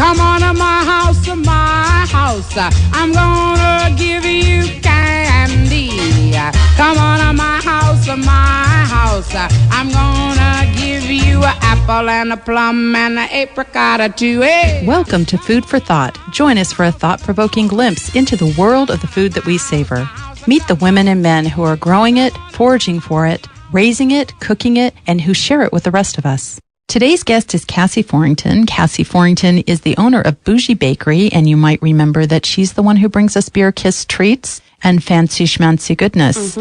Come on to my house, my house. I'm gonna give you candy. Come on to my house, my house. I'm gonna give you an apple and a plum and an apricot or two. Hey. Welcome to Food for Thought. Join us for a thought-provoking glimpse into the world of the food that we savor. Meet the women and men who are growing it, foraging for it, raising it, cooking it, and who share it with the rest of us. Today's guest is Cassie Forrington. Cassie Forrington is the owner of Bougie Bakery, and you might remember that she's the one who brings us beer kiss treats and fancy schmancy goodness.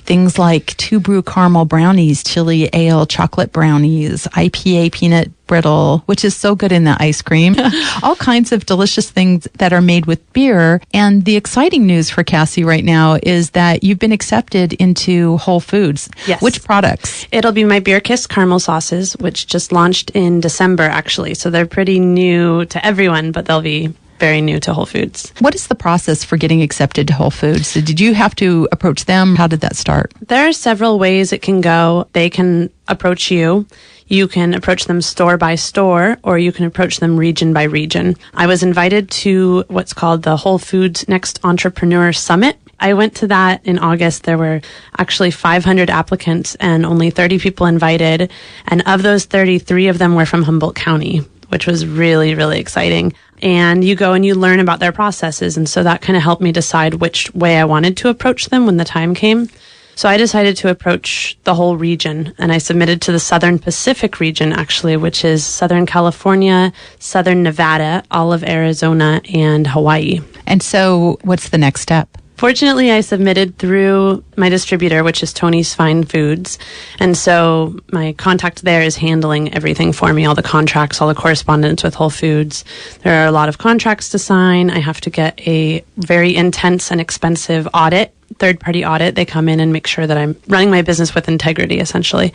Things like 2 Brew caramel brownies, chili ale chocolate brownies, IPA peanut brittle, which is so good in the ice cream. All kinds of delicious things that are made with beer. And the exciting news for Cassie right now is that you've been accepted into Whole Foods. Yes. Which products? It'll be my Beer Kiss caramel sauces, which just launched in December, actually. So they're pretty new to everyone, but they'll be very new to Whole Foods. What is the process for getting accepted to Whole Foods? So did you have to approach them? How did that start? There are several ways it can go. They can approach you. You can approach them store by store, or you can approach them region by region. I was invited to what's called the Whole Foods Next Entrepreneur Summit. I went to that in August. There were actually 500 applicants and only 30 people invited. And of those 30, 3 of them were from Humboldt County, which was really, really exciting. And you go and you learn about their processes. And so that kind of helped me decide which way I wanted to approach them when the time came. So I decided to approach the whole region, and I submitted to the Southern Pacific region, actually, which is Southern California, Southern Nevada, all of Arizona, and Hawaii. And so what's the next step? Fortunately, I submitted through my distributor, which is Tony's Fine Foods. And so my contact there is handling everything for me, all the contracts, all the correspondence with Whole Foods. There are a lot of contracts to sign. I have to get a very intense and expensive audit, third-party audit. They come in and make sure that I'm running my business with integrity, essentially,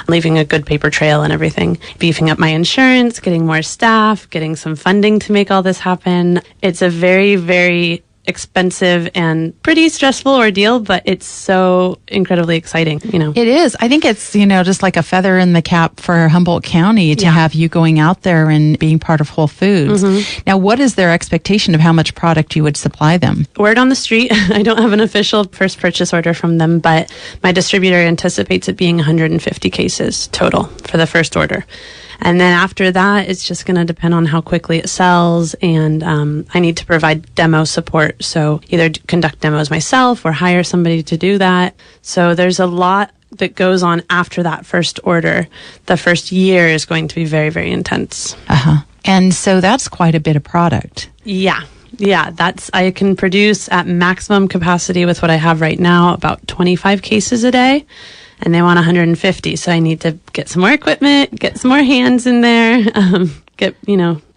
leaving a good paper trail and everything, beefing up my insurance, getting more staff, getting some funding to make all this happen. It's a very, very expensive and pretty stressful ordeal, but it's so incredibly exciting, you know. It is. I think it's, just like a feather in the cap for Humboldt County to have you going out there and being part of Whole Foods. Now, what is their expectation of how much product you would supply them? Word on the street. I don't have an official first purchase order from them, but my distributor anticipates it being 150 cases total for the first order. And then after that, it's just going to depend on how quickly it sells. And I need to provide demo support. So either conduct demos myself or hire somebody to do that. So there's a lot that goes on after that first order. The first year is going to be very, very intense. And so that's quite a bit of product. Yeah, I can produce at maximum capacity with what I have right now, about 25 cases a day. And they want 150, so I need to get some more equipment, get some more hands in there, get,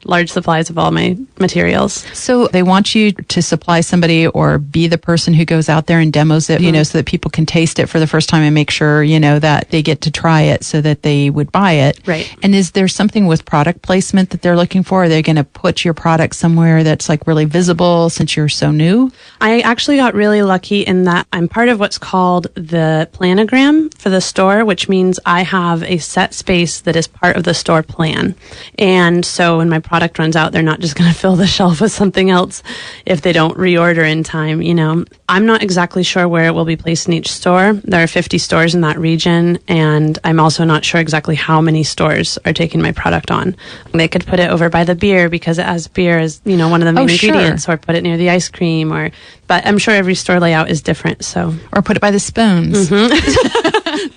large supplies of all my materials. So they want you to supply somebody or be the person who goes out there and demos it, so that people can taste it for the first time and make sure, that they get to try it so that they would buy it. Right. And is there something with product placement that they're looking for? Are they going to put your product somewhere that's like really visible since you're so new? I actually got really lucky in that I'm part of what's called the planogram for the store, which means I have a set space that is part of the store plan. And so when my product runs out, they're not just going to fill the shelf with something else if they don't reorder in time. I'm not exactly sure where it will be placed in each store. There are 50 stores in that region, and I'm also not sure exactly how many stores are taking my product on. They could put it over by the beer because it has beer as, one of the main ingredients, or put it near the ice cream, but I'm sure every store layout is different. Or put it by the spoons.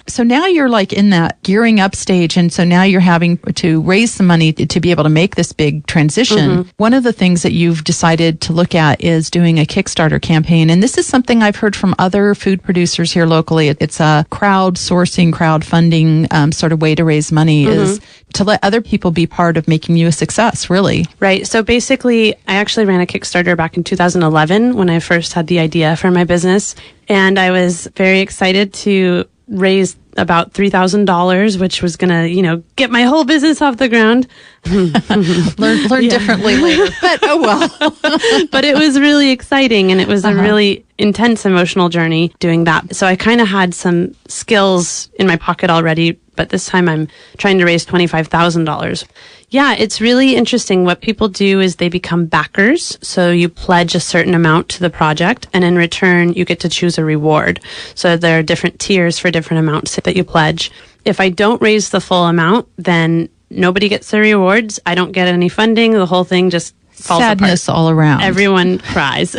So now you're like in that gearing up stage. And so now you're having to raise some money to be able to make this big transition. One of the things that you've decided to look at is doing a Kickstarter campaign. And this is something I've heard from other food producers here locally. It's a crowdsourcing, crowdfunding sort of way to raise money is to let other people be part of making you a success, really. Right. So basically, I actually ran a Kickstarter back in 2011 when I first had the idea for my business. And I was very excited to raise about $3,000, which was going to, get my whole business off the ground. Learn differently later, but oh well. But it was really exciting, and it was a really intense emotional journey doing that. So I kind of had some skills in my pocket already, but this time I'm trying to raise $25,000. Yeah, it's really interesting. What people do is they become backers. So you pledge a certain amount to the project, and in return, you get to choose a reward. So there are different tiers for different amounts that you pledge. If I don't raise the full amount, then nobody gets the rewards. I don't get any funding. The whole thing just falls Sadness apart. all around. Everyone cries.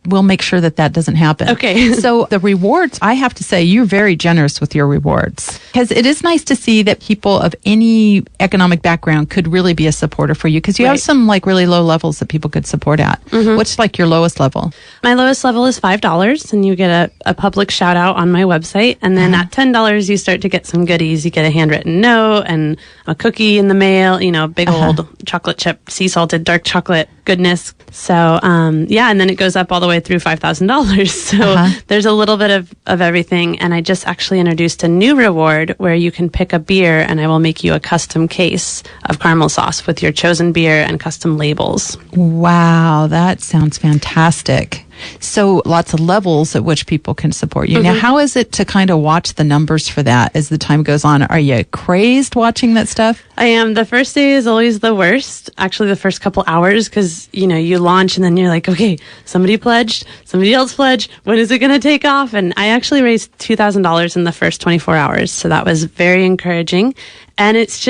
We'll make sure that doesn't happen. Okay. So the rewards, I have to say, you're very generous with your rewards, because it is nice to see that people of any economic background could really be a supporter for you, because you have some like really low levels that people could support at. What's like your lowest level? My lowest level is $5, and you get a public shout out on my website. And then at $10, you start to get some goodies. You get a handwritten note and a cookie in the mail, big old chocolate chip, sea salted dark chocolate goodness. So, and then it goes up all the way through $5,000. So there's a little bit of everything. And I just actually introduced a new reward where you can pick a beer, and I will make you a custom case of caramel sauce with your chosen beer and custom labels. Wow, that sounds fantastic. So lots of levels at which people can support you. Now, how is it to kind of watch the numbers for that as the time goes on? Are you crazed watching that stuff? I am. The first day is always the worst. Actually, the first couple hours, because, you launch and then you're like, okay, somebody pledged, somebody else pledged. When is it going to take off? And I actually raised $2,000 in the first 24 hours. So that was very encouraging. And it's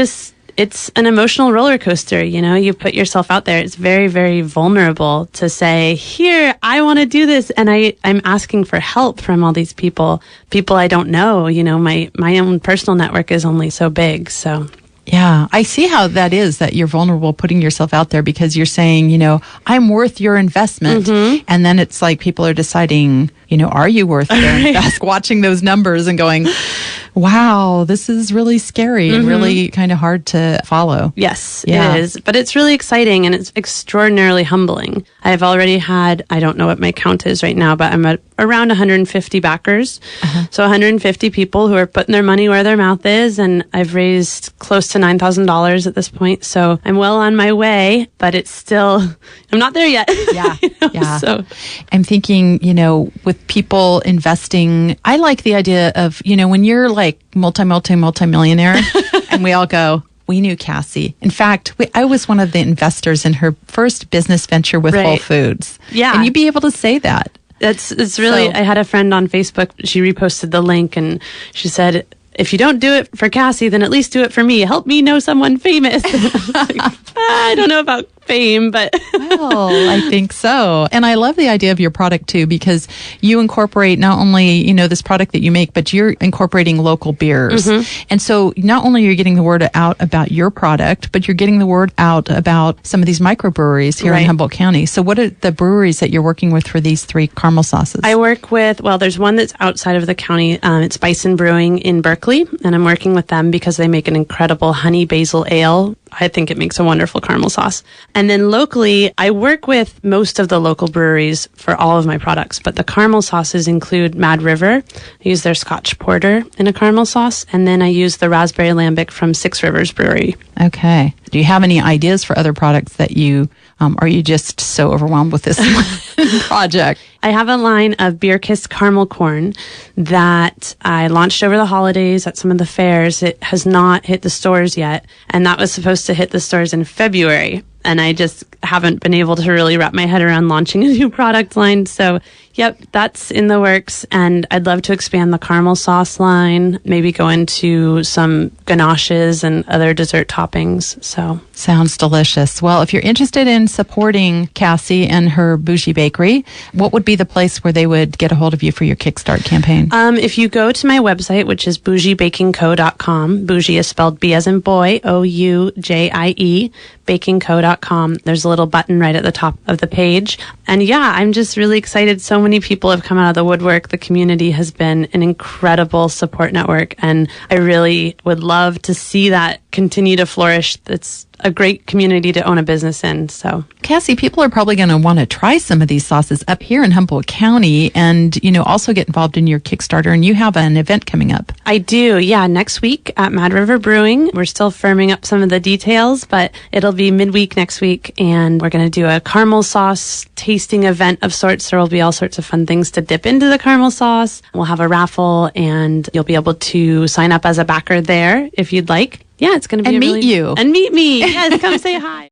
an emotional roller coaster. You put yourself out there. It's very, very vulnerable to say, here, I want to do this. And I'm asking for help from all these people I don't know. My own personal network is only so big. So. Yeah, I see how that is, that you're vulnerable putting yourself out there, because you're saying, I'm worth your investment. And then it's like people are deciding, are you worth their investment? Watching those numbers and going, wow, this is really scary and really kind of hard to follow. Yes, it is. But it's really exciting, and it's extraordinarily humbling. I've already had, I don't know what my count is right now, but I'm at around 150 backers. So 150 people who are putting their money where their mouth is. And I've raised close to $9,000 at this point. So I'm well on my way, but it's still, I'm not there yet. Yeah. So I'm thinking, with people investing, I like the idea of, when you're like multi-millionaire and we all go, we knew Cassie. In fact, I was one of the investors in her first business venture with Whole Foods. Yeah. And you'd be able to say that. It's really, I had a friend on Facebook, she reposted the link and she said, if you don't do it for Cassie, then at least do it for me. Help me know someone famous. I don't know about fame, but well, I think so. And I love the idea of your product too, because you incorporate not only, this product that you make, but you're incorporating local beers. And so not only are you getting the word out about your product, but you're getting the word out about some of these microbreweries here in Humboldt County. So what are the breweries that you're working with for these 3 caramel sauces? I work with, there's one that's outside of the county. It's Bison Brewing in Berkeley, and I'm working with them because they make an incredible honey basil ale. I think it makes a wonderful caramel sauce. And then locally, I work with most of the local breweries for all of my products, but the caramel sauces include Mad River. I use their Scotch Porter in a caramel sauce, and then I use the Raspberry Lambic from Six Rivers Brewery. Okay. Do you have any ideas for other products that you, are you just so overwhelmed with this project? I have a line of Beer Kissed Caramel Corn that I launched over the holidays at some of the fairs. It has not hit the stores yet, and that was supposed to hit the stores in February. And I just haven't been able to really wrap my head around launching a new product line. So, yep, that's in the works. And I'd love to expand the caramel sauce line, maybe go into some ganaches and other dessert toppings. So sounds delicious. Well, if you're interested in supporting Cassie and her bougie bakery, what would be the place where they would get a hold of you for your Kickstart campaign? If you go to my website, which is bougiebakingco.com, bougie is spelled B as in boy, O-U-J-I-E, bakingco.com. There's a little button right at the top of the page. And yeah, I'm just really excited. So many people have come out of the woodwork. The community has been an incredible support network, and I really would love to see that continue to flourish. It's a great community to own a business in. So, Cassie, people are probably going to want to try some of these sauces up here in Humboldt County and, also get involved in your Kickstarter. And you have an event coming up. I do. Yeah. Next week at Mad River Brewing. We're still firming up some of the details, but it'll be midweek next week. And we're going to do a caramel sauce tasting event of sorts. There will be all sorts of fun things to dip into the caramel sauce. We'll have a raffle, and you'll be able to sign up as a backer there if you'd like. Yeah, it's going to be And a meet really, you. and meet me. Yes, come say hi.